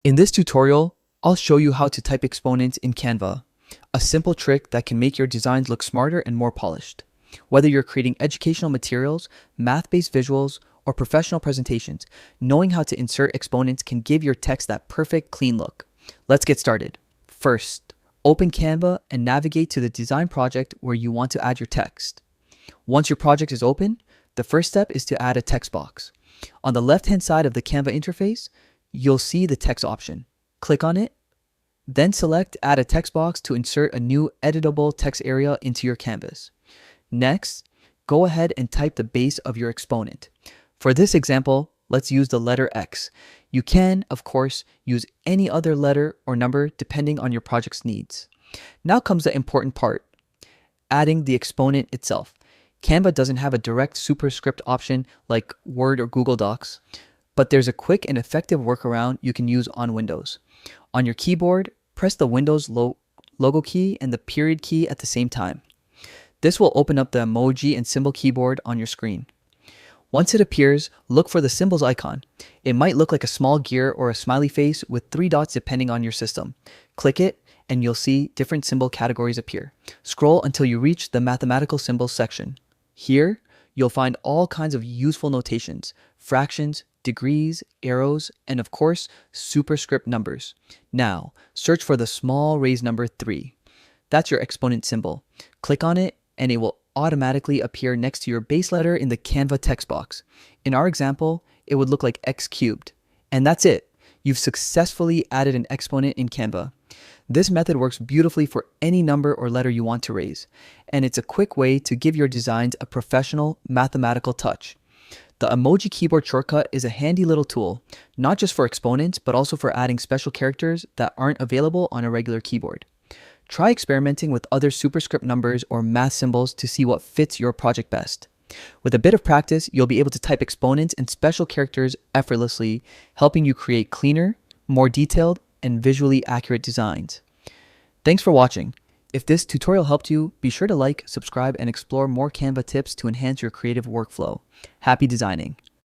In this tutorial, I'll show you how to type exponents in Canva, a simple trick that can make your designs look smarter and more polished. Whether you're creating educational materials, math-based visuals, or professional presentations, knowing how to insert exponents can give your text that perfect, clean look. Let's get started. First, open Canva and navigate to the design project where you want to add your text. Once your project is open, the first step is to add a text box. On the left-hand side of the Canva interface, you'll see the text option. Click on it, then select Add a text box to insert a new editable text area into your canvas. Next, go ahead and type the base of your exponent. For this example, let's use the letter X. You can, of course, use any other letter or number depending on your project's needs. Now comes the important part, adding the exponent itself. Canva doesn't have a direct superscript option like Word or Google Docs, but there's a quick and effective workaround you can use on Windows. On your keyboard, press the Windows logo key and the period key at the same time. This will open up the emoji and symbol keyboard on your screen. Once it appears, look for the symbols icon. It might look like a small gear or a smiley face with 3 dots depending on your system. Click it and you'll see different symbol categories appear. Scroll until you reach the mathematical symbols section. Here, you'll find all kinds of useful notations, fractions, degrees, arrows, and of course, superscript numbers. Now, search for the small raised number 3. That's your exponent symbol. Click on it and it will automatically appear next to your base letter in the Canva text box. In our example, it would look like x cubed. And that's it. You've successfully added an exponent in Canva. This method works beautifully for any number or letter you want to raise, and it's a quick way to give your designs a professional mathematical touch. The emoji keyboard shortcut is a handy little tool, not just for exponents, but also for adding special characters that aren't available on a regular keyboard. Try experimenting with other superscript numbers or math symbols to see what fits your project best. With a bit of practice, you'll be able to type exponents and special characters effortlessly, helping you create cleaner, more detailed, and visually accurate designs. Thanks for watching. If this tutorial helped you, be sure to like, subscribe, and explore more Canva tips to enhance your creative workflow. Happy designing!